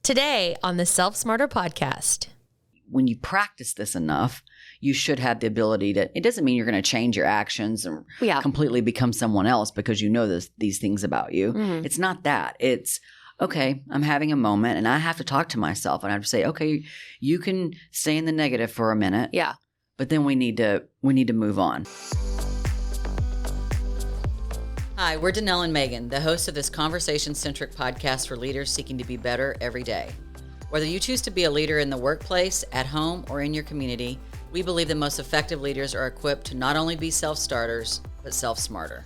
Today on the Self Smarter podcast. When you practice this enough, you should have the ability to, it doesn't mean you're going to change your actions and completely become someone else because you know these things about you. Mm-hmm. It's not that. It's, okay, I'm having a moment and I have to talk to myself and I have to say, okay, you can stay in the negative for a minute. Yeah. But then we need to move on. Hi, we're Danelle and Megan, the hosts of this conversation-centric podcast for leaders seeking to be better every day. Whether you choose to be a leader in the workplace, at home, or in your community, we believe the most effective leaders are equipped to not only be self-starters, but self-smarter.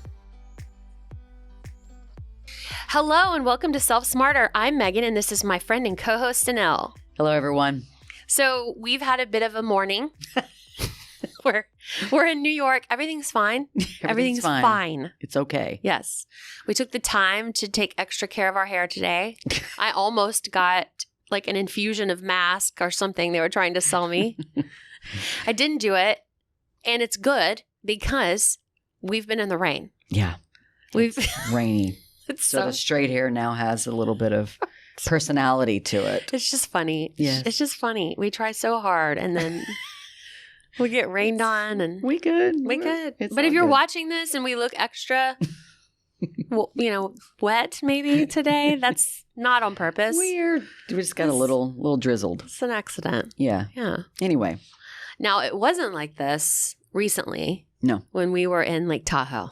Hello and welcome to Self Smarter. I'm Megan and this is my friend and co-host Danelle. Hello, everyone. So we've had a bit of a morning. We're in New York. Everything's fine. Everything's fine. It's okay. Yes. We took the time to take extra care of our hair today. I almost got like an infusion of mask or something they were trying to sell me. I didn't do it. And it's good because we've been in the rain. Yeah. It's rainy. So the straight hair now has a little bit of personality to it. It's just funny. Yes. It's just funny. We try so hard and then we get rained on and we good. But if you're watching this and we look extra, wet maybe today, that's not on purpose. We just got a little drizzled. It's an accident. Yeah. Anyway. Now, it wasn't like this recently. No. When we were in Lake Tahoe.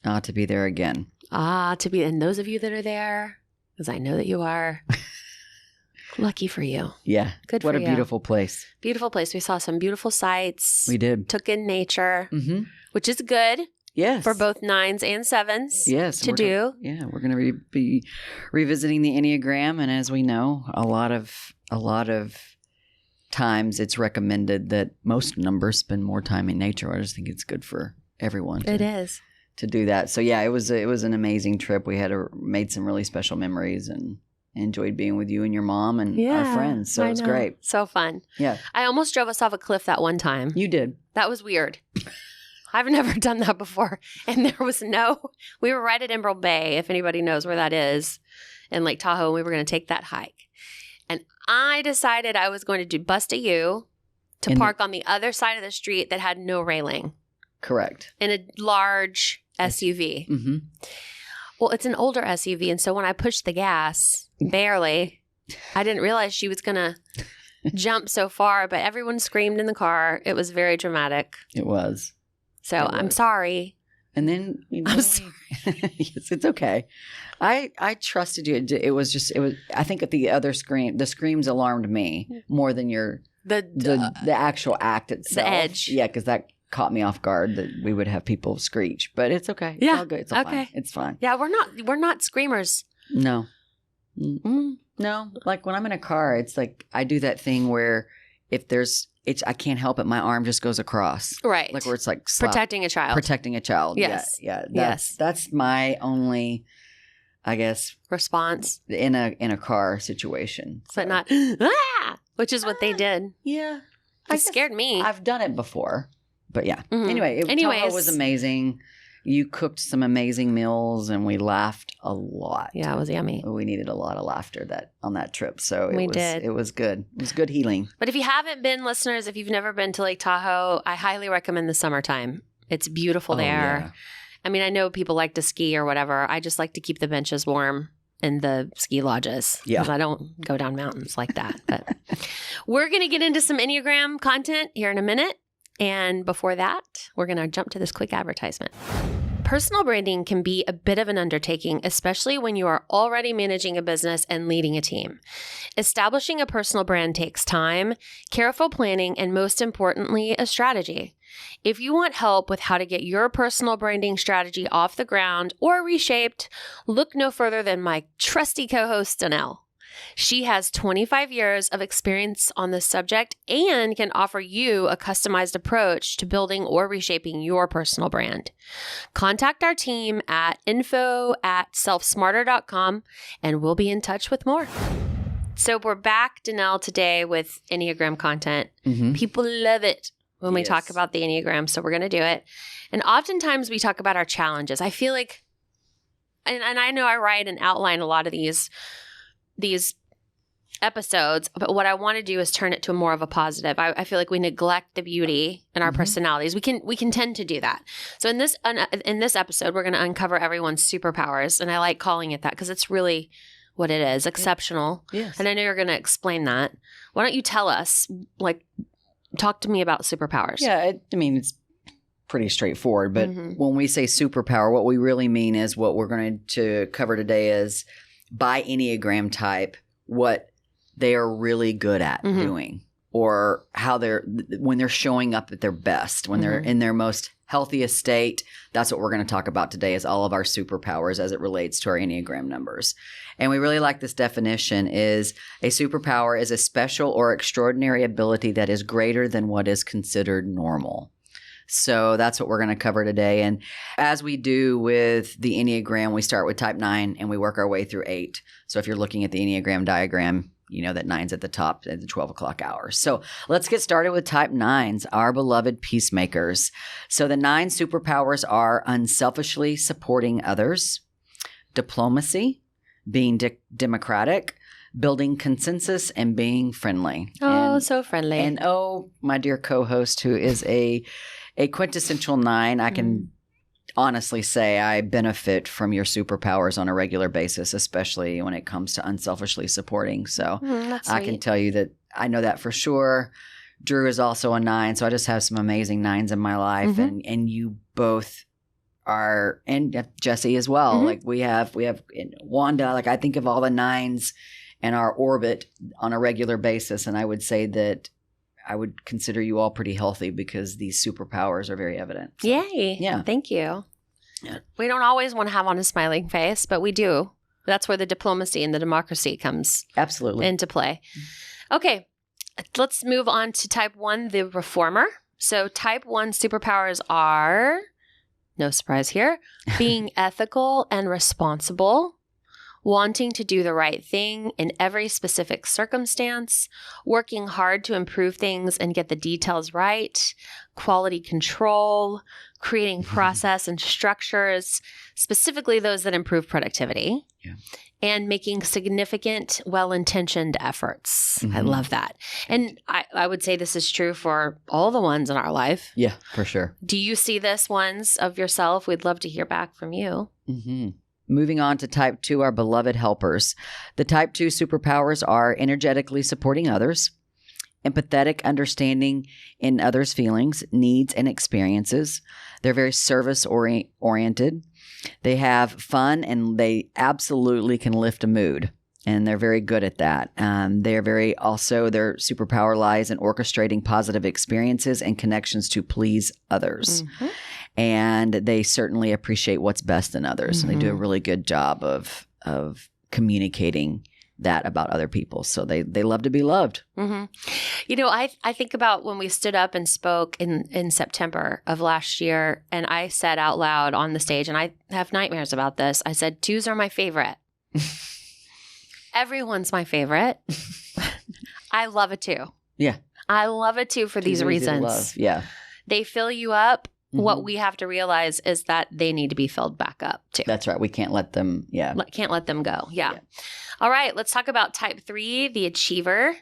To be there again. And those of you that are there, because I know that you are, lucky for you. Yeah. Good for you. What a beautiful place. Beautiful place. We saw some beautiful sights. We did. Took in nature, which is good. Yes. For both 9s and 7s. Yes. To do. We're going to be revisiting the Enneagram. And as we know, a lot of times it's recommended that most numbers spend more time in nature. I just think it's good for everyone. It is. To do that. So yeah, it was an amazing trip. We made some really special memories and enjoyed being with you and your mom and our friends. So it was great. So fun. Yeah. I almost drove us off a cliff that one time. You did. That was weird. I've never done that before. And we were right at Emerald Bay, if anybody knows where that is, in Lake Tahoe, and we were going to take that hike. And I decided I was going to bust a U to park on the other side of the street that had no railing. Correct. In a large SUV. Mm-hmm. Well, it's an older SUV. And so when I pushed the gas, barely, I didn't realize she was going to jump so far, but everyone screamed in the car. It was very dramatic. It was. So I'm sorry. And then, I'm sorry. Yes, it's okay. I trusted you. It was, I think at the screams alarmed me more than the actual act itself. The edge. Yeah, because that caught me off guard that we would have people screech, but it's okay. It's all good. It's all fine. It's fine. Yeah, we're not screamers. No. No. Like when I'm in a car, it's like I do that thing where I can't help it. My arm just goes across. Right. Like where it's like protecting a child. Yes. Yeah. That's my only, I guess, response in a car situation. But not, which is what they did. Yeah. It scared me. I've done it before. But yeah. Mm-hmm. Anyway, Tahoe was amazing. You cooked some amazing meals and we laughed a lot. Yeah, it was yummy. We needed a lot of laughter on that trip. So we did. It was good. It was good healing. But if you haven't been, listeners, if you've never been to Lake Tahoe, I highly recommend the summertime. It's beautiful there. Yeah. I mean, I know people like to ski or whatever. I just like to keep the benches warm in the ski lodges. Yeah. Because I don't go down mountains like that. But we're going to get into some Enneagram content here in a minute. And before that, we're going to jump to this quick advertisement. Personal branding can be a bit of an undertaking, especially when you are already managing a business and leading a team. Establishing a personal brand takes time, careful planning, and most importantly, a strategy. If you want help with how to get your personal branding strategy off the ground or reshaped, look no further than my trusty co-host, Danelle. She has 25 years of experience on this subject and can offer you a customized approach to building or reshaping your personal brand. Contact our team at info@selfsmarter.com and we'll be in touch with more. So we're back, Danelle, today with Enneagram content. Mm-hmm. People love it when we talk about the Enneagram, so we're going to do it. And oftentimes we talk about our challenges. I feel like, and I know I write and outline a lot of these episodes, but what I want to do is turn it to more of a positive. I feel like we neglect the beauty in our personalities. We can tend to do that. So in this episode, we're going to uncover everyone's superpowers, and I like calling it that because it's really what it is, exceptional. Yes. And I know you're going to explain that. Why don't you tell us, talk to me about superpowers? Yeah, it's pretty straightforward, but when we say superpower, what we really mean is what we're going to cover today is by Enneagram type, what they are really good at doing, or how when they're showing up at their best, when they're in their most healthiest state. That's what we're going to talk about today, is all of our superpowers as it relates to our Enneagram numbers. And we really like this definition: is a superpower is a special or extraordinary ability that is greater than what is considered normal. So that's what we're going to cover today. And as we do with the Enneagram, we start with type 9 and we work our way through 8. So if you're looking at the Enneagram diagram, you know that 9's at the top at the 12 o'clock hour. So let's get started with type 9s, our beloved peacemakers. So the 9 superpowers are unselfishly supporting others, diplomacy, being democratic, building consensus, and being friendly. So friendly. And my dear co-host, who is a quintessential 9, I can honestly say I benefit from your superpowers on a regular basis, especially when it comes to unselfishly supporting. So I can tell you that I know that for sure. Drew is also a 9, so I just have some amazing 9s in my life, and you both are, and Jesse as well. Like we have Wanda. Like I think of all the 9s in our orbit on a regular basis, and I would say that I would consider you all pretty healthy because these superpowers are very evident. So, yay. Yeah. Thank you. Yeah. We don't always want to have on a smiling face, but we do. That's where the diplomacy and the democracy comes into play. Okay. Let's move on to type 1, the reformer. So type 1 superpowers are, no surprise here, being ethical and responsible, wanting to do the right thing in every specific circumstance, working hard to improve things and get the details right, quality control, creating process and structures, specifically those that improve productivity, and making significant, well-intentioned efforts. I love that. And I would say this is true for all the ones in our life. Yeah, for sure. Do you see this ones of yourself? We'd love to hear back from you. Moving on to type 2, our beloved helpers. The type 2 superpowers are energetically supporting others, empathetic understanding in others' feelings, needs, and experiences. They're very service-oriented. They have fun, and they absolutely can lift a mood, and they're very good at that. Their superpower lies in orchestrating positive experiences and connections to please others. And they certainly appreciate what's best in others. And they do a really good job of communicating that about other people. So they love to be loved. You know, I think about when we stood up and spoke in September of last year, and I said out loud on the stage, and I have nightmares about this, I said, 2s are my favorite. Everyone's my favorite. I love a 2. Yeah. I love a 2 for these reasons. Love. Yeah. They fill you up. What we have to realize is that they need to be filled back up too. That's right. We can't let them, Can't let them go. Yeah. All right. Let's talk about type 3, the achiever.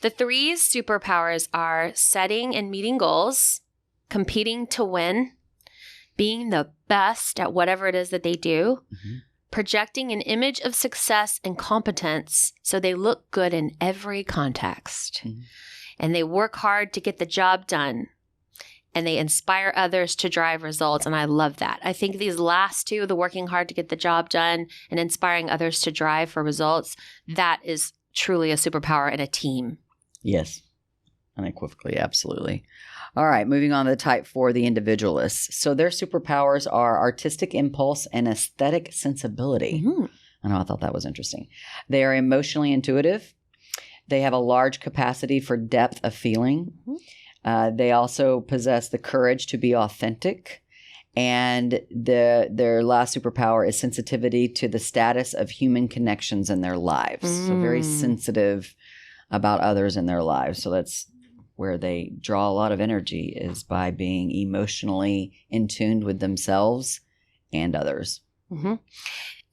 The 3's superpowers are setting and meeting goals, competing to win, being the best at whatever it is that they do, projecting an image of success and competence so they look good in every context. And they work hard to get the job done. And they inspire others to drive results. And I love that. I think these last 2, the working hard to get the job done and inspiring others to drive for results, that is truly a superpower in a team. Yes. Unequivocally. Absolutely. All right. Moving on to the type 4, the individualists. So their superpowers are artistic impulse and aesthetic sensibility. I thought that was interesting. They are emotionally intuitive. They have a large capacity for depth of feeling. They also possess the courage to be authentic, and their last superpower is sensitivity to the status of human connections in their lives. So very sensitive about others in their lives. So that's where they draw a lot of energy, is by being emotionally in tune with themselves and others.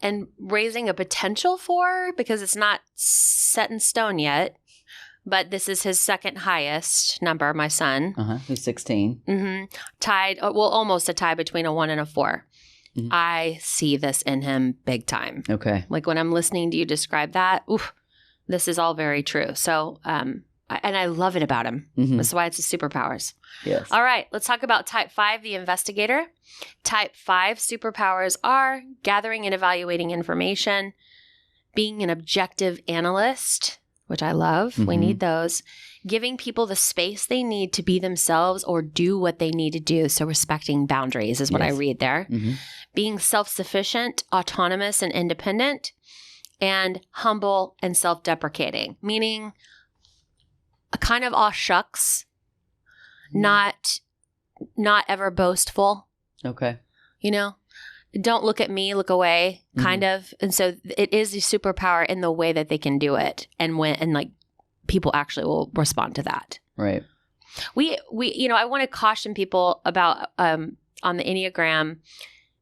and raising a potential 4 because it's not set in stone yet. But this is his second highest number, my son. He's 16. Mm-hmm. Tied, well, almost a tie between a 1 and a 4. Mm-hmm. I see this in him big time. Okay. Like when I'm listening to you describe that, oof, this is all very true. So, and I love it about him. Mm-hmm. That's why it's a superpowers. Yes. All right. Let's talk about type 5, the investigator. Type 5 superpowers are gathering and evaluating information, being an objective analyst, which I love. Mm-hmm. We need those. Giving people the space they need to be themselves or do what they need to do. So respecting boundaries is what I read there. Mm-hmm. Being self-sufficient, autonomous, and independent, and humble and self-deprecating, meaning a kind of aw shucks, not ever boastful. Okay. You know? Don't look at me, look away, kind of. And so it is a superpower in the way that they can do it. And like people actually will respond to that. Right. We I want to caution people about on the Enneagram,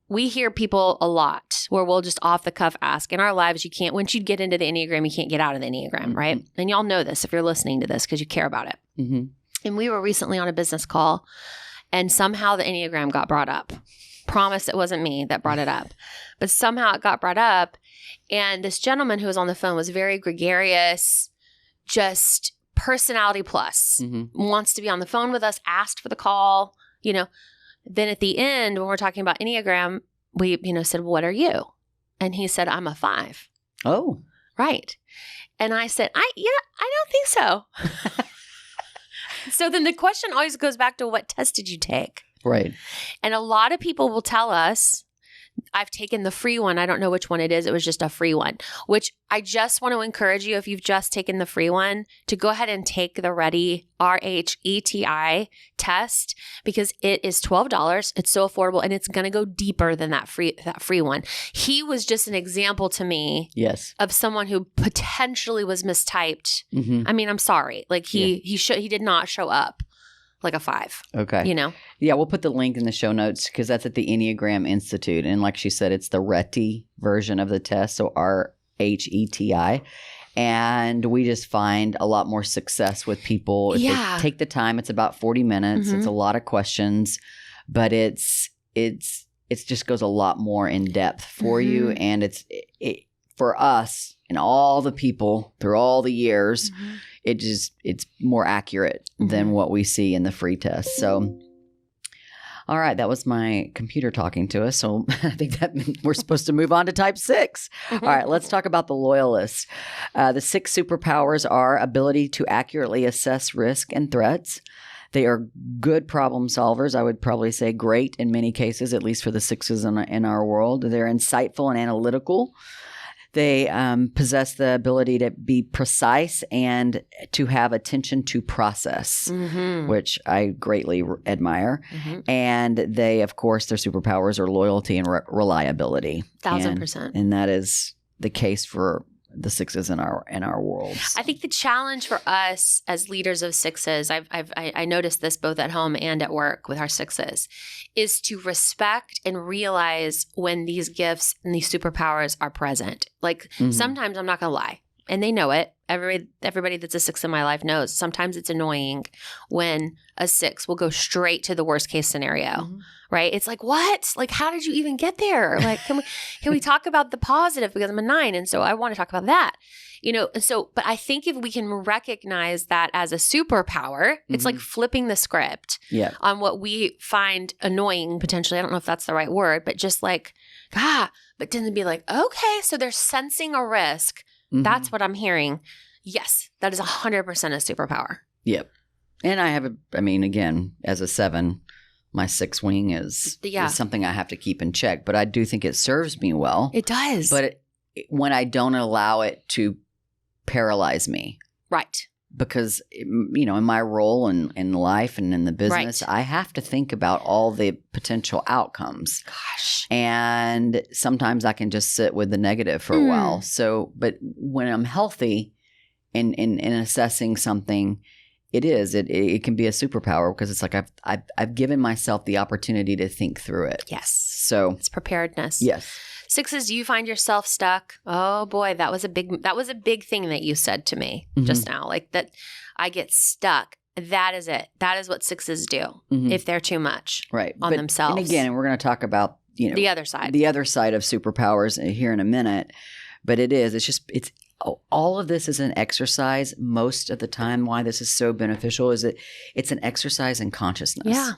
we hear people a lot where we'll just off the cuff ask in our lives, once you get into the Enneagram, you can't get out of the Enneagram, right? And y'all know this if you're listening to this because you care about it. Mm-hmm. And we were recently on a business call and somehow the Enneagram got brought up. Promise it wasn't me that brought it up, but somehow it got brought up. And this gentleman who was on the phone was very gregarious, just personality plus, wants to be on the phone with us, asked for the call, Then at the end, when we're talking about Enneagram, we, said, what are you? And he said, I'm a 5. Oh. Right. And I said, I don't think so. So then the question always goes back to what test did you take? Right. And a lot of people will tell us, I've taken the free one. I don't know which one it is. It was just a free one, which I just want to encourage you, if you've just taken the free one, to go ahead and take the Ready, RHETI test, because it is $12. It's so affordable and it's going to go deeper than that free one. He was just an example to me of someone who potentially was mistyped. Mm-hmm. I mean, I'm sorry. Like he did not show up like a 5. Okay. Yeah, we'll put the link in the show notes because that's at the Enneagram Institute. And like she said, it's the RETI version of the test. So RHETI. And we just find a lot more success with people. If they take the time, it's about 40 minutes. Mm-hmm. It's a lot of questions, but it's just goes a lot more in depth for you. And it's for us and all the people through all the years, it's more accurate than what we see in the free test. So, all right, that was my computer talking to us. So I think that meant we're supposed to move on to type 6. All right, let's talk about the loyalist. The 6 superpowers are ability to accurately assess risk and threats. They are good problem solvers. I would probably say great in many cases, at least for the 6s in our world. They're insightful and analytical. They possess the ability to be precise and to have attention to process, which I greatly admire. Mm-hmm. And they, of course, their superpowers are loyalty and reliability. 1,000%. And that is the case for the 6s in our world. I think the challenge for us as leaders of 6s, I noticed this both at home and at work with our 6s, is to respect and realize when these gifts and these superpowers are present. Like sometimes I'm not going to lie, and they know it. Everybody that's a 6 in my life knows. Sometimes it's annoying when a 6 will go straight to the worst case scenario. Right? It's like, what? Like, how did you even get there? Like, can we talk about the positive, because I'm a 9. And so I want to talk about that, and so, but I think if we can recognize that as a superpower, it's like flipping the script on what we find annoying potentially. I don't know if that's the right word, but just like, but then be like, okay, so they're sensing a risk. That's what I'm hearing. Yes, that is 100% a superpower. Yep. And again, as a 7, my 6 wing is something I have to keep in check, but I do think it serves me well. It does. But when I don't allow it to paralyze me. Right. Because, in my role in life and in the business, I have to think about all the potential outcomes. Gosh. And sometimes I can just sit with the negative for a while. So, but when I'm healthy in assessing something, it can be a superpower because it's like I've given myself the opportunity to think through it. Yes. So it's preparedness. Yes. Sixes, do you find yourself stuck? Oh boy, that was a big thing that you said to me just now. Like that I get stuck. That is it. That is what sixes do if they're too much on themselves. And again, we're going to talk about, the other side. The other side of superpowers here in a minute. But it's all of this is an exercise most of the time. Why this is so beneficial is that it's an exercise in consciousness. Yeah.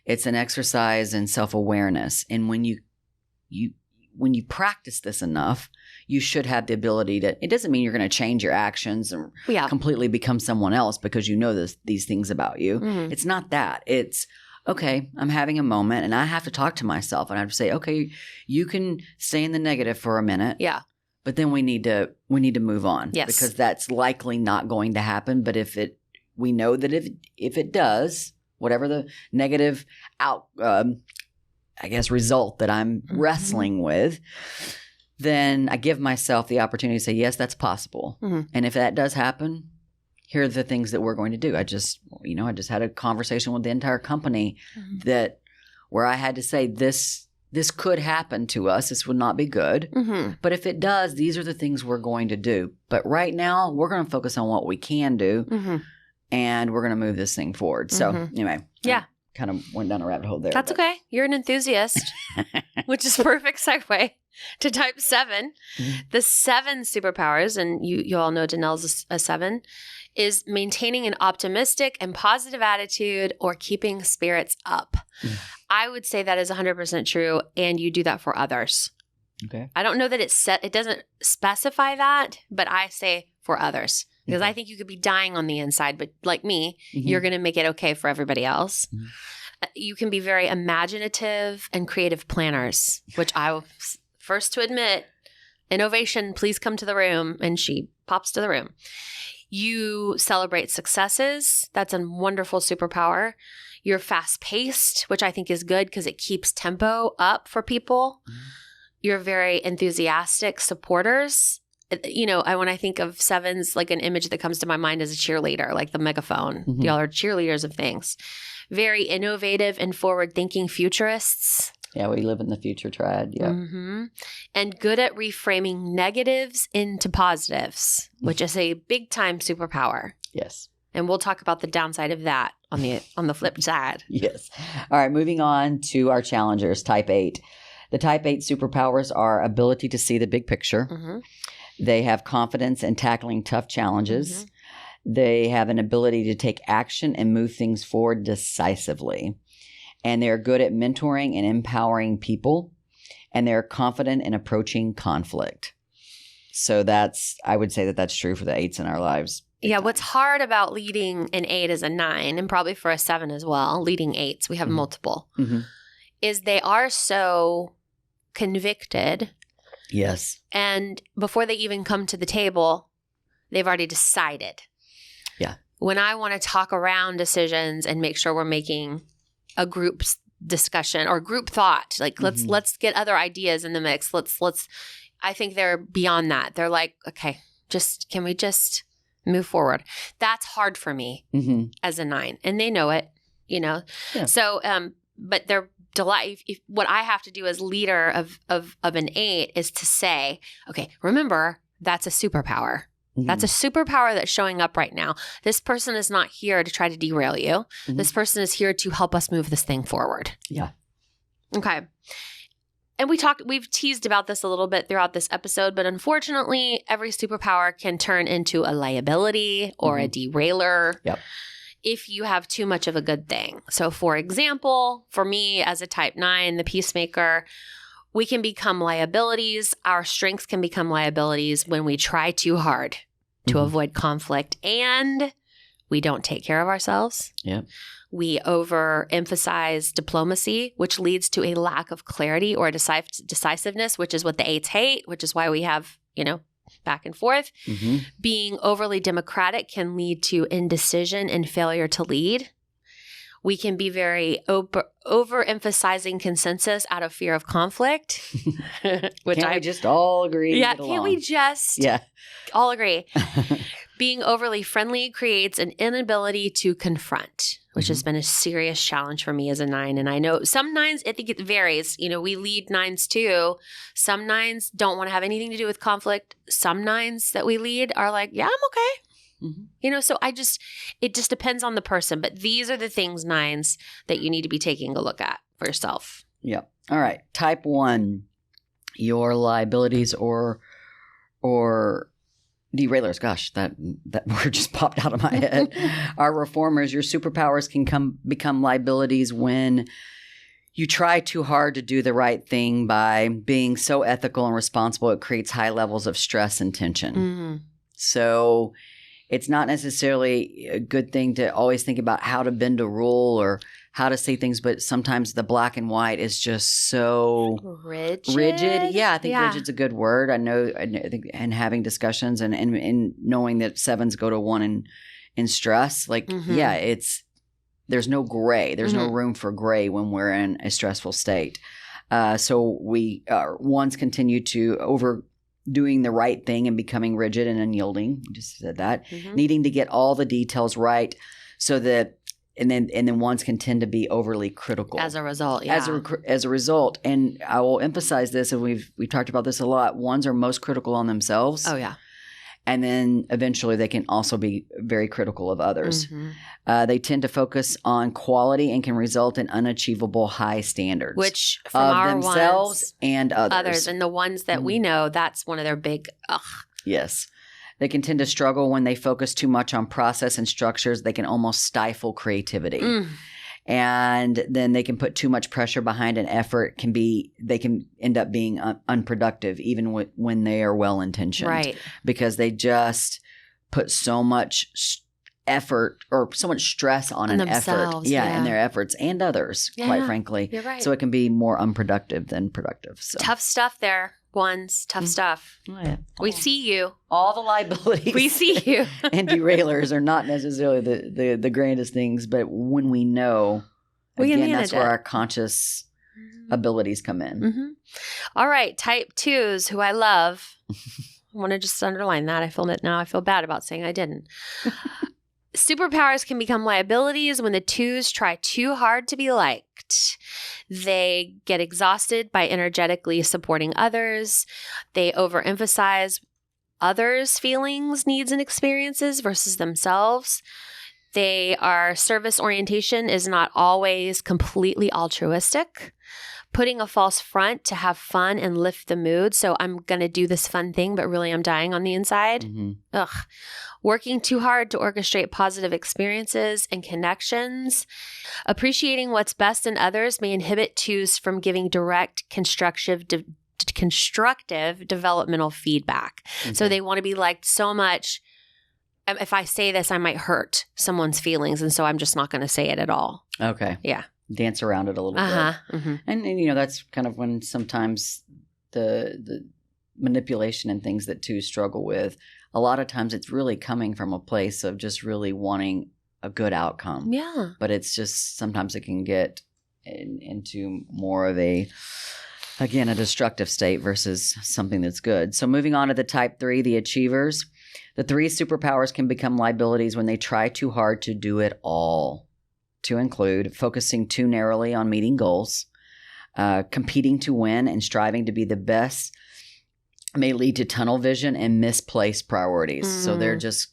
It's an exercise in self-awareness. And when you practice this enough, you should have the ability to, it doesn't mean you're going to change your actions and completely become someone else because you know these things about you. It's not that. It's, okay, I'm having a moment and I have to talk to myself and I have to say, okay, you can stay in the negative for a minute. Yeah. But then we need to move on. Yes. Because that's likely not going to happen. But we know that if it does, whatever the negative result that I'm wrestling with, then I give myself the opportunity to say, yes, that's possible. And if that does happen, here are the things that we're going to do. I just had a conversation with the entire company where I had to say this could happen to us. This would not be good. But if it does, these are the things we're going to do. But right now, we're going to focus on what we can do, and we're going to move this thing forward. So anyway, I kind of went down a rabbit hole there. That's okay. You're an enthusiast, which is perfect segue to type 7. The 7 superpowers, and you all know Danelle's a 7, is maintaining an optimistic and positive attitude or keeping spirits up. I would say that is 100% true, and you do that for others. Okay. I don't know that it doesn't specify that, but I say for others because I think you could be dying on the inside, but like me, you're going to make it okay for everybody else. You can be very imaginative and creative planners, which I will first to admit, innovation, please come to the room, and she pops to the room. You celebrate successes. That's a wonderful superpower. You're fast-paced, which I think is good because it keeps tempo up for people. You're very enthusiastic supporters. When I think of 7s, like an image that comes to my mind is a cheerleader, like the megaphone. Y'all are cheerleaders of things. Very innovative and forward-thinking futurists. Yeah, we live in the future triad. Yeah. And good at reframing negatives into positives, which is a big time superpower. Yes. And we'll talk about the downside of that on the flip side. Yes. All right, moving on to our challengers, type 8. The type 8 superpowers are ability to see the big picture. They have confidence in tackling tough challenges. They have an ability to take action and move things forward decisively. And they're good at mentoring and empowering people. And they're confident in approaching conflict. So I would say that's true for the 8s in our lives. Yeah, what's hard about leading an 8 as a 9, and probably for a 7 as well, leading 8s, we have multiple, is they are so convicted. Yes. And before they even come to the table, they've already decided. Yeah. When I want to talk around decisions and make sure we're making a group discussion or group thought, like let's get other ideas in the mix. Let's I think they're beyond that. They're like, okay, can we just move forward? That's hard for me as a 9, and they know it, Yeah. So, but they're what I have to do as leader of an 8 is to say, okay, remember that's a superpower. That's a superpower that's showing up right now. This person is not here to try to derail you. This person is here to help us move this thing forward. Yeah. Okay. And we've teased about this a little bit throughout this episode, but unfortunately, every superpower can turn into a liability or a derailer if you have too much of a good thing. So for example, for me as a type 9, the peacemaker, we can become liabilities. Our strengths can become liabilities when we try too hard to avoid conflict and we don't take care of ourselves. Yep. We overemphasize diplomacy, which leads to a lack of clarity or decisiveness, which is what the 8s hate, which is why we have, back and forth. Being overly democratic can lead to indecision and failure to lead. We can be very overemphasizing consensus out of fear of conflict. Which can't we just all agree? Yeah, can't we just all agree? Being overly friendly creates an inability to confront, which has been a serious challenge for me as a 9. And I know some 9s, I think it varies. You know, we lead 9s too. Some 9s don't want to have anything to do with conflict. Some 9s that we lead are like, yeah, I'm okay. Mm-hmm. You know, so it just depends on the person. But these are the things, 9s, that you need to be taking a look at for yourself. Yep. All right. Type 1, your liabilities or derailers. Gosh, that word just popped out of my head. Are reformers. Your superpowers can become liabilities when you try too hard to do the right thing by being so ethical and responsible. It creates high levels of stress and tension. Mm-hmm. So it's not necessarily a good thing to always think about how to bend a rule or how to say things, but sometimes the black and white is just so rigid. Yeah, I think rigid's a good word. I think, and having discussions and knowing that 7s go to 1 in stress, like, there's no gray. There's no room for gray when we're in a stressful state. So we 1s continue to overdoing the right thing and becoming rigid and unyielding. We just said that. Needing to get all the details right so that and then 1s can tend to be overly critical as a result. As a result, and I will emphasize this, and we've talked about this a lot. 1s are most critical on themselves. Oh yeah, and then eventually they can also be very critical of others. They tend to focus on quality and can result in unachievable high standards, which from of themselves and others. And the ones that we know, that's one of their big. Yes. They can tend to struggle when they focus too much on process and structures. They can almost stifle creativity. And then they can put too much pressure behind an effort. They can end up being unproductive even when they are well-intentioned. Right. Because they just put so much effort or so much stress on an effort. And their efforts and others, quite frankly. You're right. So it can be more unproductive than productive. So. Tough stuff there. 1s, tough stuff. Oh, yeah. We see you. All the liabilities. We see you. And derailers are not necessarily the grandest things, but when we know, again, that's where our conscious abilities come in. All right. Type 2s, who I love. I want to just underline that. I feel bad about saying I didn't. Superpowers can become liabilities when the 2s try too hard to be liked. They get exhausted by energetically supporting others. They overemphasize others' feelings, needs, and experiences versus themselves. Our service orientation is not always completely altruistic. Putting a false front to have fun and lift the mood. So I'm going to do this fun thing, but really I'm dying on the inside. Ugh. Working too hard to orchestrate positive experiences and connections. Appreciating what's best in others may inhibit 2s from giving direct, constructive developmental feedback. So they want to be liked so much. If I say this, I might hurt someone's feelings. And so I'm just not going to say it at all. Okay. Yeah. Dance around it a little bit. And that's kind of when sometimes the manipulation and things that 2s struggle with, a lot of times it's really coming from a place of just really wanting a good outcome. Yeah. But it's just sometimes it can get into more of a destructive state versus something that's good. So moving on to the type 3, the achievers. The 3 superpowers can become liabilities when they try too hard to do it all. To include focusing too narrowly on meeting goals, competing to win, and striving to be the best may lead to tunnel vision and misplaced priorities. So they're just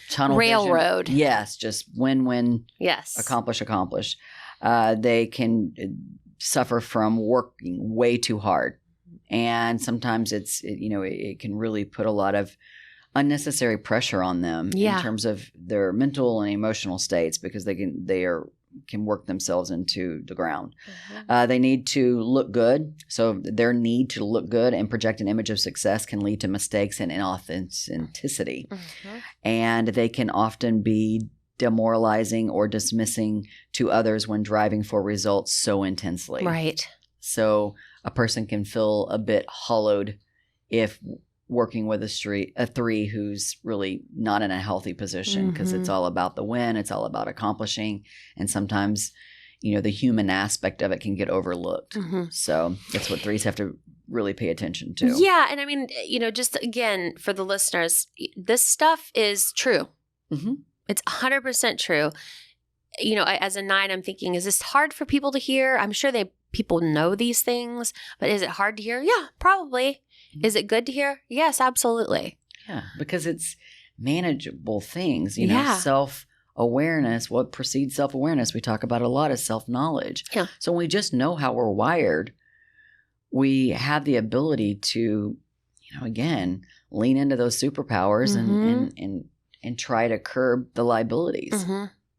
tunnel railroad. Vision. Yes, just win. Yes, accomplish. They can suffer from working way too hard, and sometimes it can really put a lot of unnecessary pressure on them in terms of their mental and emotional states because they can work themselves into the ground. They need to look good. So their need to look good and project an image of success can lead to mistakes and inauthenticity. And they can often be demoralizing or dismissing to others when driving for results so intensely. Right. So a person can feel a bit hollowed if working with a 3 who's really not in a healthy position because it's all about the win. It's all about accomplishing. And sometimes, the human aspect of it can get overlooked. So that's what 3s have to really pay attention to. Yeah. And I mean, just again, for the listeners, this stuff is true. It's 100% true. As a 9, I'm thinking, is this hard for people to hear? I'm sure people know these things, but is it hard to hear? Yeah, probably. Is it good to hear? Yes, absolutely. Yeah, because it's manageable things, Yeah. Self-awareness. What precedes self-awareness? We talk about a lot of self-knowledge. Yeah. So when we just know how we're wired, we have the ability to, again, lean into those superpowers and try to curb the liabilities.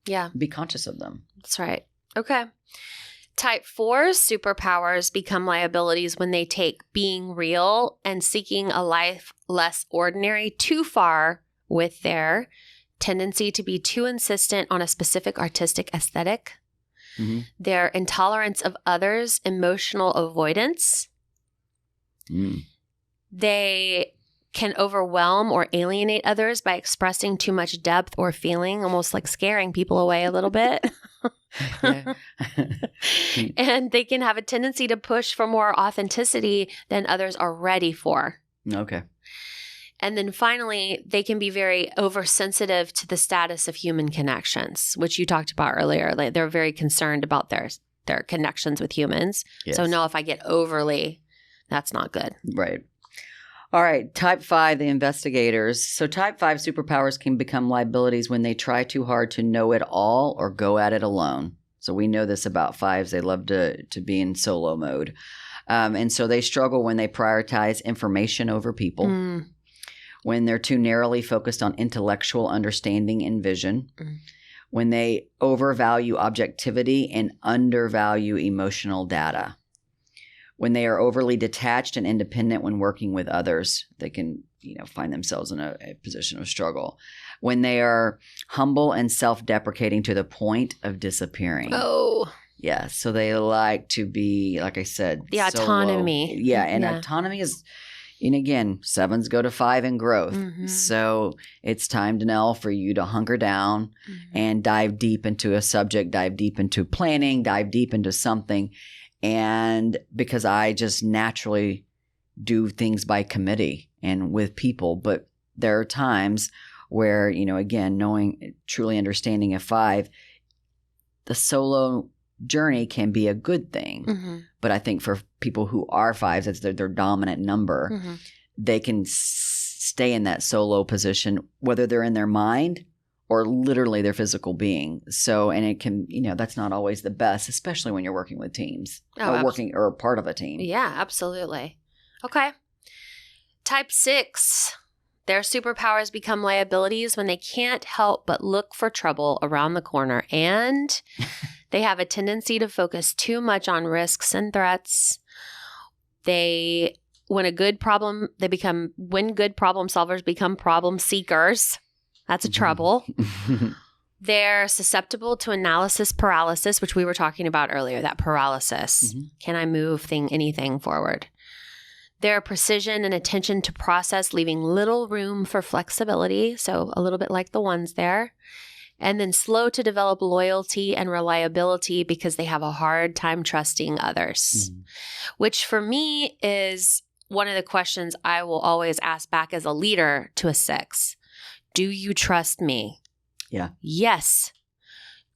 Yeah. Be conscious of them. That's right. Okay. Type 4 superpowers become liabilities when they take being real and seeking a life less ordinary too far with their tendency to be too insistent on a specific artistic aesthetic, their intolerance of others, emotional avoidance. They can overwhelm or alienate others by expressing too much depth or feeling, almost like scaring people away a little bit. And they can have a tendency to push for more authenticity than others are ready for. Okay. And then finally, they can be very oversensitive to the status of human connections, which you talked about earlier. Like they're very concerned about their connections with humans. Yes. So no, if I get overly, that's not good. Right. All right. Type 5, the investigators. So type 5 superpowers can become liabilities when they try too hard to know it all or go at it alone. So we know this about 5s. They love to be in solo mode. And so they struggle when they prioritize information over people, when they're too narrowly focused on intellectual understanding and vision, when they overvalue objectivity and undervalue emotional data. When they are overly detached and independent when working with others, they can, find themselves in a position of struggle. When they are humble and self-deprecating to the point of disappearing. Oh. Yeah. So they like to be, like I said, the autonomy. Solo. Yeah. And autonomy is, and again, 7s go to 5 in growth. So it's time to now for you to hunker down and dive deep into a subject, dive deep into planning, dive deep into something. And because I just naturally do things by committee and with people, but there are times where, again, truly understanding a 5, the solo journey can be a good thing. But I think for people who are 5s, it's their dominant number. They can stay in that solo position, whether they're in their mind or literally their physical being. So, and it can, that's not always the best, especially when you're working with teams or part of a team. Yeah, absolutely. Okay. Type 6, their superpowers become liabilities when they can't help but look for trouble around the corner. And they have a tendency to focus too much on risks and threats. When good problem solvers become problem seekers. That's a trouble. They're susceptible to analysis paralysis, which we were talking about earlier, that paralysis. Can I move anything forward? Their precision and attention to process, leaving little room for flexibility. So a little bit like the ones there. And then slow to develop loyalty and reliability because they have a hard time trusting others, which for me is one of the questions I will always ask back as a leader to a 6. Do you trust me? Yeah. Yes.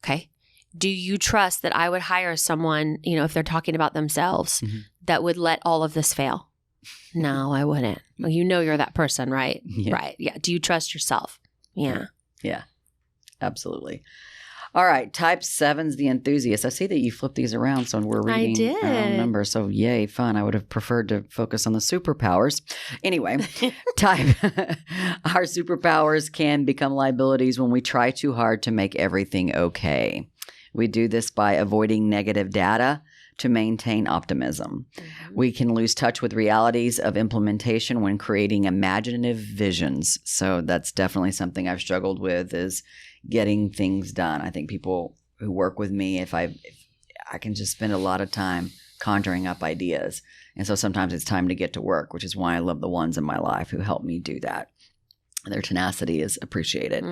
Okay. Do you trust that I would hire someone, if they're talking about themselves, that would let all of this fail? No, I wouldn't. Well, you're that person, right? Yeah. Right. Yeah. Do you trust yourself? Yeah. Yeah. Absolutely. All right. Type 7's the enthusiast. I see that you flipped these around, so we're reading our own numbers. So yay, fun. I would have preferred to focus on the superpowers. Anyway, our superpowers can become liabilities when we try too hard to make everything okay. We do this by avoiding negative data to maintain optimism. We can lose touch with realities of implementation when creating imaginative visions. So that's definitely something I've struggled with, is getting things done. I think people who work with me, if I can just spend a lot of time conjuring up ideas, And so sometimes it's time to get to work, which is why I love the ones in my life who help me do that. Their tenacity is appreciated.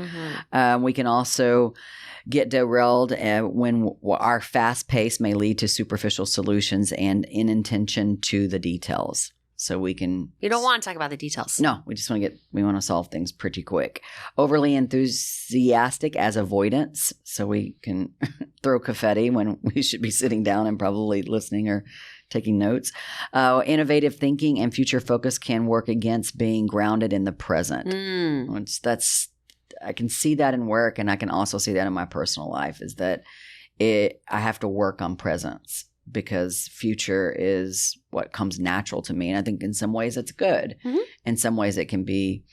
We can also get derailed when our fast pace may lead to superficial solutions and inattention to the details. So we can... You don't want to talk about the details. No, we just want to solve things pretty quick. Overly enthusiastic as avoidance. So we can throw confetti when we should be sitting down and probably listening or taking notes. Innovative thinking and future focus can work against being grounded in the present. I can see that in work, and I can also see that in my personal life, is that I have to work on presence, because future is what comes natural to me. And I think in some ways it's good. In some ways it can be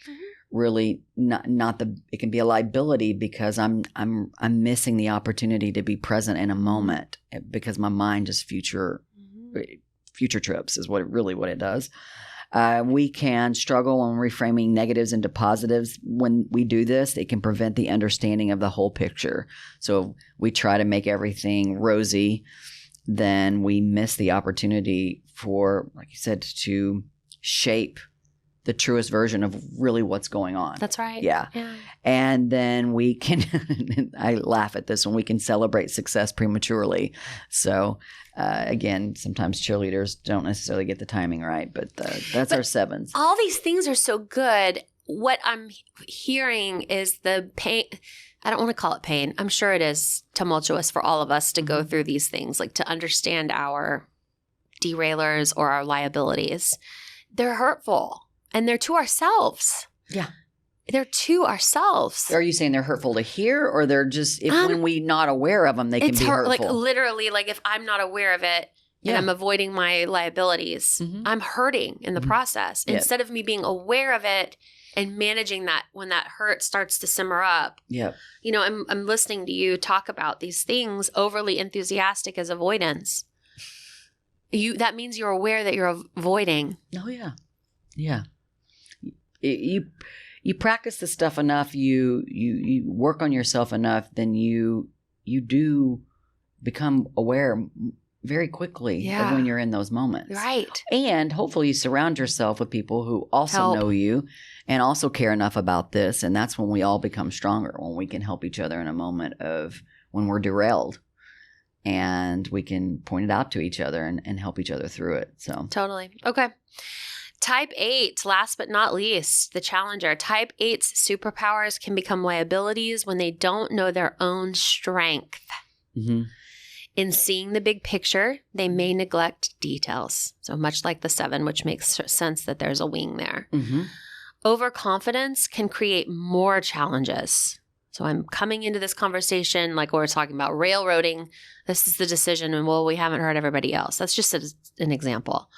really it can be a liability, because I'm missing the opportunity to be present in a moment, because my mind just future trips is what it does. We can struggle when reframing negatives into positives. When we do this, it can prevent the understanding of the whole picture. So we try to make everything rosy, then we miss the opportunity for, like you said, to shape the truest version of really what's going on. That's right. Yeah. And then we can, I laugh at this, when we can celebrate success prematurely. So again, sometimes cheerleaders don't necessarily get the timing right, but that's our sevens. All these things are so good. What I'm hearing is the pain. I don't want to call it pain. I'm sure it is tumultuous for all of us to go through these things, like to understand our derailers or our liabilities. They're hurtful, and they're to ourselves. Yeah. They're to ourselves. Are you saying they're hurtful to hear, or they're just, when we're not aware of them, they can be hurtful? Like literally, like if I'm not aware of it and I'm avoiding my liabilities, I'm hurting in the process. Instead of me being aware of it and managing that, when that hurt starts to simmer up. Yeah. You know, I'm listening to you talk about these things. Overly enthusiastic as avoidance. That means you're aware that you're avoiding. Oh yeah. Yeah. You practice this stuff enough, you work on yourself enough, then you do become aware very quickly of when you're in those moments. Right. And hopefully you surround yourself with people who also know you and also care enough about this. And that's when we all become stronger, when we can help each other in a moment of when we're derailed. And we can point it out to each other and help each other through it. So totally. Okay. Type 8, last but not least, the challenger. Type 8's superpowers can become liabilities when they don't know their own strength. In seeing the big picture, they may neglect details. So much like the 7, which makes sense that there's a wing there. Overconfidence can create more challenges. So I'm coming into this conversation like we're talking about railroading. This is the decision, and we haven't heard everybody else. That's just an example.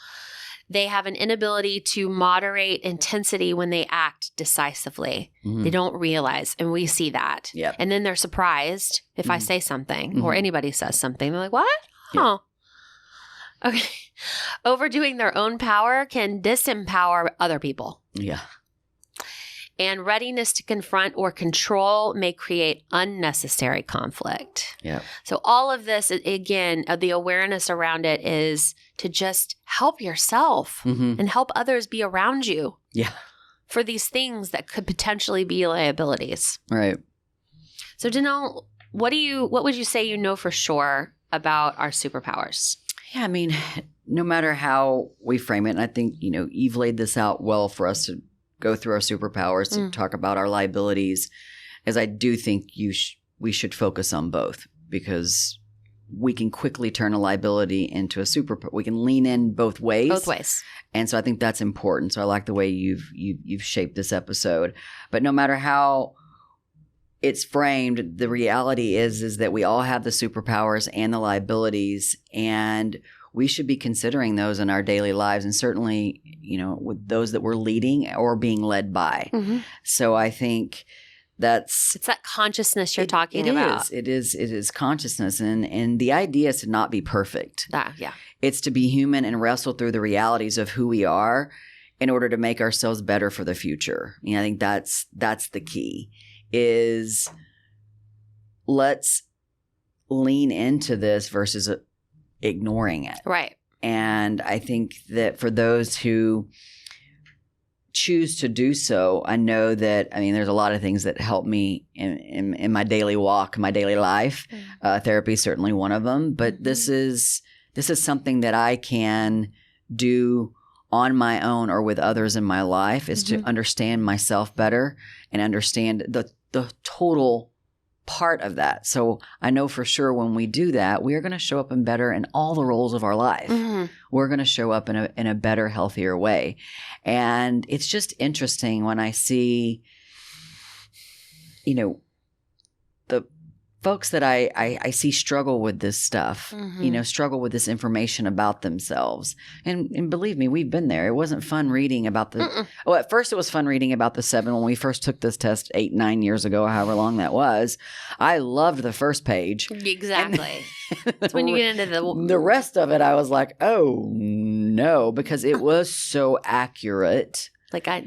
They have an inability to moderate intensity when they act decisively. They don't realize, and we see that. And then they're surprised if I say something or anybody says something. They're like, what? Oh. Okay. Overdoing their own power can disempower other people. Yeah. And readiness to confront or control may create unnecessary conflict. Yeah. So all of this, again, the awareness around it is to just help yourself and help others be around you. Yeah. For these things that could potentially be liabilities. Right. So Danelle, what would you say you know for sure about our superpowers? Yeah, I mean, no matter how we frame it, and I think, you've laid this out well for us to go through our superpowers, to talk about our liabilities, as I do think we should focus on both, because we can quickly turn a liability into a superpower. We can lean in both ways. Both ways. And so I think that's important. So I like the way you've shaped this episode. But no matter how it's framed, the reality is that we all have the superpowers and the liabilities, and we should be considering those in our daily lives, and certainly, with those that we're leading or being led by. So I think it's that consciousness you're talking about. It is consciousness. And the idea is to not be perfect. Yeah. It's to be human and wrestle through the realities of who we are in order to make ourselves better for the future. I think that's the key, is let's lean into this versus ignoring it. Right. And I think that for those who choose to do so, I know that, there's a lot of things that help me in my daily walk, my daily life. Therapy is certainly one of them, but this is something that I can do on my own or with others in my life, is to understand myself better and understand the total part of that. So I know for sure when we do that, we are going to show up in better in all the roles of our life. We're going to show up in a better, healthier way. And it's just interesting when I see, the folks that I see struggle with this stuff, struggle with this information about themselves. And believe me, we've been there. It wasn't fun reading about at first it was fun reading about the 7 when we first took this test 8-9 years ago, however long that was. I loved the first page. Exactly. That's when you get into the rest of it. I was like, oh no, because it was so accurate. Like they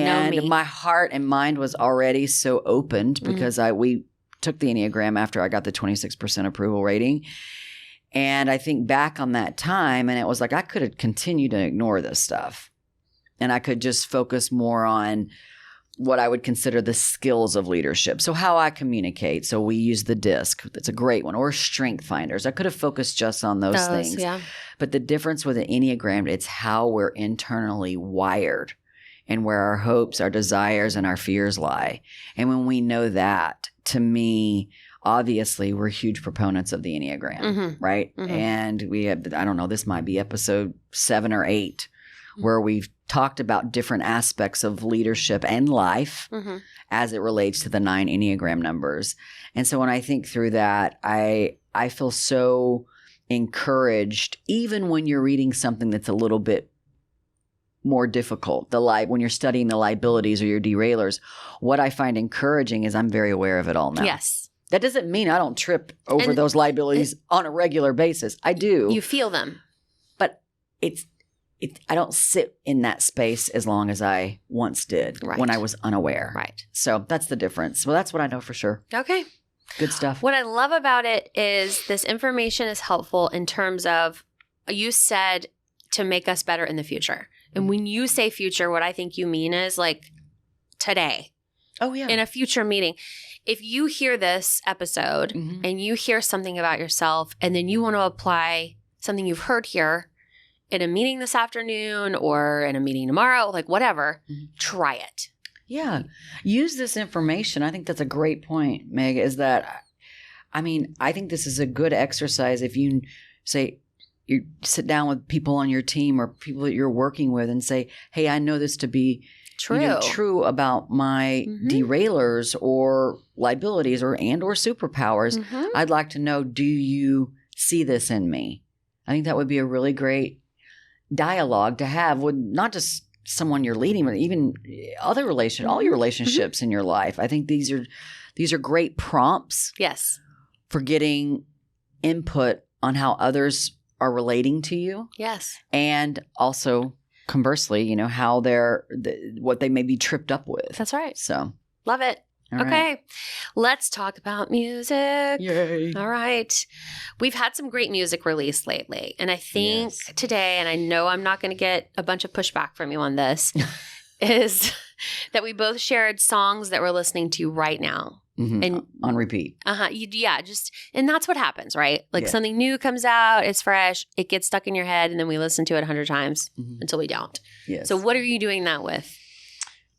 know me. And my heart and mind was already so opened because we took the Enneagram after I got the 26% approval rating. And I think back on that time, and it was like I could have continued to ignore this stuff. And I could just focus more on what I would consider the skills of leadership. So how I communicate. So we use the DISC. It's a great one. Or strength finders. I could have focused just on those things. Yeah. But the difference with the Enneagram, it's how we're internally wired and where our hopes, our desires, and our fears lie. And when we know that, to me, obviously, we're huge proponents of the Enneagram, right? And we have, I don't know, this might be episode 7 or 8, where we've talked about different aspects of leadership and life as it relates to the 9 Enneagram numbers. And so when I think through that, I feel so encouraged, even when you're reading something that's a little bit more difficult, when you're studying the liabilities or your derailers, what I find encouraging is I'm very aware of it all now. Yes. That doesn't mean I don't trip over those liabilities on a regular basis. I do. You feel them. But I don't sit in that space as long as I once did when I was unaware. Right. So that's the difference. Well, that's what I know for sure. Okay. Good stuff. What I love about it is this information is helpful in terms of, you said, to make us better in the future. And when you say future, what I think you mean is like today. Oh, yeah. In a future meeting. If you hear this episode and you hear something about yourself and then you want to apply something you've heard here in a meeting this afternoon or in a meeting tomorrow, like whatever, try it. Yeah. Use this information. I think that's a great point, Meg, is that, I think this is a good exercise if you say, you sit down with people on your team or people that you're working with and say, hey, I know this to be true about my derailers or liabilities or superpowers. I'd like to know, do you see this in me? I think that would be a really great dialogue to have with not just someone you're leading, but even all your relationships in your life. I think these are great prompts. Yes. For getting input on how others are relating to you. Yes. And also conversely, how what they may be tripped up with. That's right. So love it. All okay. Right. Let's talk about music. Yay. All right. We've had some great music released lately. And I think today, and I know I'm not going to get a bunch of pushback from you on this, is that we both shared songs that we're listening to right now. And on repeat. And that's what happens, right? Like something new comes out, it's fresh, it gets stuck in your head, and then we listen to it 100 times until we don't. Yes. So what are you doing that with?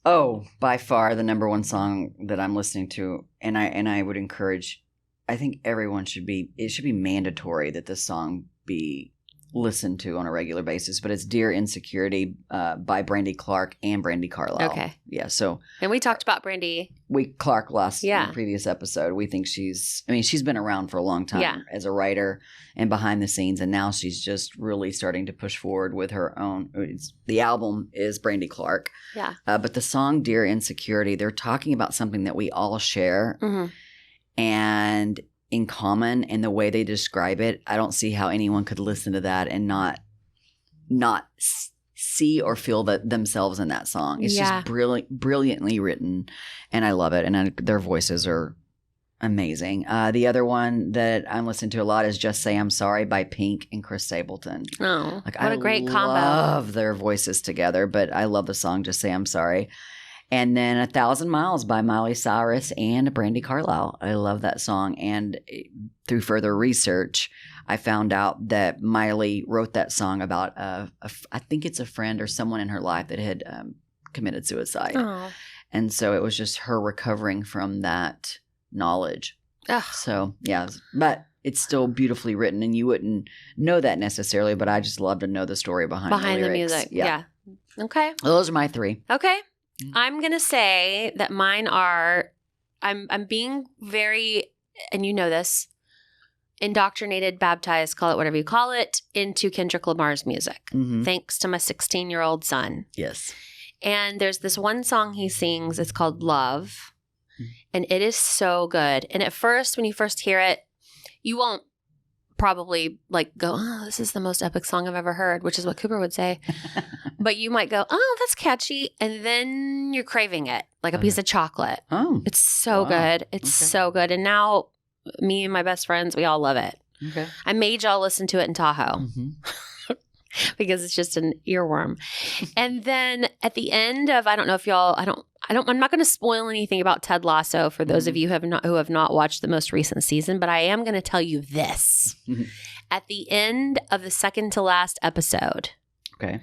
Oh, by far the number one song that I'm listening to, and I would encourage, I think everyone it should be mandatory that this song be listened to on a regular basis, but it's Dear Insecurity by Brandy Clark and Brandy Carlile. Okay. Yeah. So. And we talked about Brandy. Clark in the previous episode. We think she's been around for a long time as a writer and behind the scenes, and now she's just really starting to push forward with her own. The album is Brandy Clark. Yeah. But the song Dear Insecurity, they're talking about something that we all share. And in common, and the way they describe it, I don't see how anyone could listen to that and not see or feel that themselves in that song. It's just brilliantly written, and I love it. And their voices are amazing. The other one that I'm listening to a lot is Just Say I'm Sorry by Pink and Chris Stapleton. Oh, what a great combo. I love their voices together, but I love the song Just Say I'm Sorry. And then 1,000 Miles by Miley, Cyrus, and Brandy, Carlile. I love that song. And through further research, I found out that Miley wrote that song about, I think it's a friend or someone in her life that had committed suicide. Oh. And so it was just her recovering from that knowledge. Ugh. So, yeah. But it's still beautifully written, and you wouldn't know that necessarily, but I just love to know the story behind the music. Yeah. Okay. Well, those are my 3. Okay. I'm going to say that mine are, I'm being very, and you know this, indoctrinated, baptized, call it whatever you call it, into Kendrick Lamar's music. Mm-hmm. Thanks to my 16-year-old son. Yes. And there's this one song he sings. It's called Love. And it is so good. And at first, when you first hear it, you won't probably like go, oh, this is the most epic song I've ever heard, which is what Cooper would say. But you might go, oh, that's catchy. And then you're craving it like a piece of chocolate. Oh. It's so good. It's so good. And now me and my best friends, we all love it. Okay. I made y'all listen to it in Tahoe. Mm-hmm. Because it's just an earworm. And then at the end of, I don't know if y'all, I'm not going to spoil anything about Ted Lasso for those of you who have not watched the most recent season, but I am going to tell you this. At the end of the second to last episode, okay,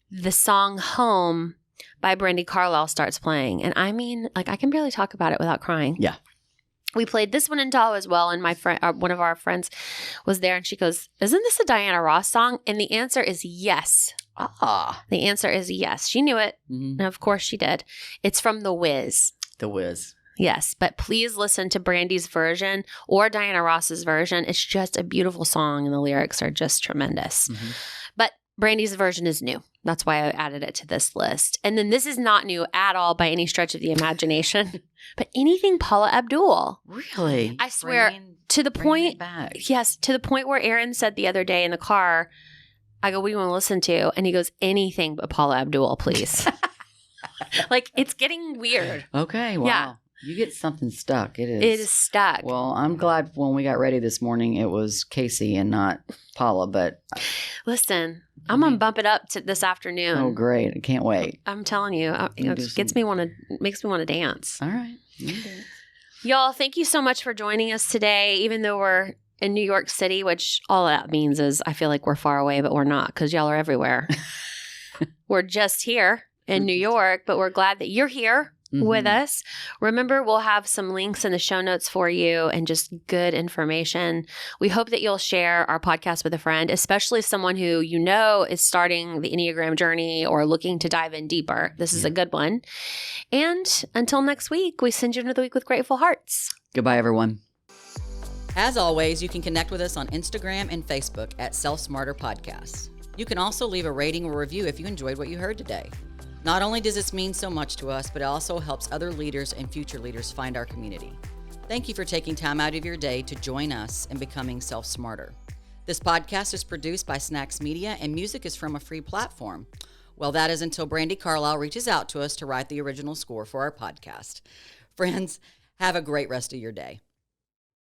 the song Home by Brandy Carlile starts playing. And I mean, like, I can barely talk about it without crying. Yeah. We played this one in Tahoe as well, and my friend, one of our friends, was there, and she goes, "Isn't this a Diana Ross song?" And the answer is yes. The answer is yes. She knew it, and of course she did. It's from The Wiz. The Wiz. Yes, but please listen to Brandy's version or Diana Ross's version. It's just a beautiful song, and the lyrics are just tremendous. Mm-hmm. But Brandy's version is new. That's why I added it to this list. And then this is not new at all by any stretch of the imagination, but anything Paula Abdul. Really? I swear, to the point, yes, to the point where Aaron said the other day in the car, I go, what do you want to listen to? And he goes, anything but Paula Abdul, please. Like, it's getting weird. Okay, wow. Yeah. You get something stuck. It is stuck. Well, I'm glad when we got ready this morning, it was Casey and not Paula, but. Listen, I'm going to bump it up to this afternoon. Oh, great. I can't wait. I'm telling you, it makes me want to dance. All right. Y'all, thank you so much for joining us today, even though we're in New York City, which all that means is I feel like we're far away, but we're not because y'all are everywhere. We're just here in New York, but we're glad that you're here. With us. Remember, we'll have some links in the show notes for you and just good information. We hope that you'll share our podcast with a friend, especially someone who you know is starting the Enneagram journey or looking to dive in deeper. This is a good one. And until next week, we send you another week with grateful hearts. Goodbye, everyone. As always, you can connect with us on Instagram and Facebook at Self Smarter Podcasts. You can also leave a rating or review if you enjoyed what you heard today. Not only does this mean so much to us, but it also helps other leaders and future leaders find our community. Thank you for taking time out of your day to join us in becoming self-smarter. This podcast is produced by Snacks Media, and music is from a free platform. Well, that is until Brandy Carlile reaches out to us to write the original score for our podcast. Friends, have a great rest of your day.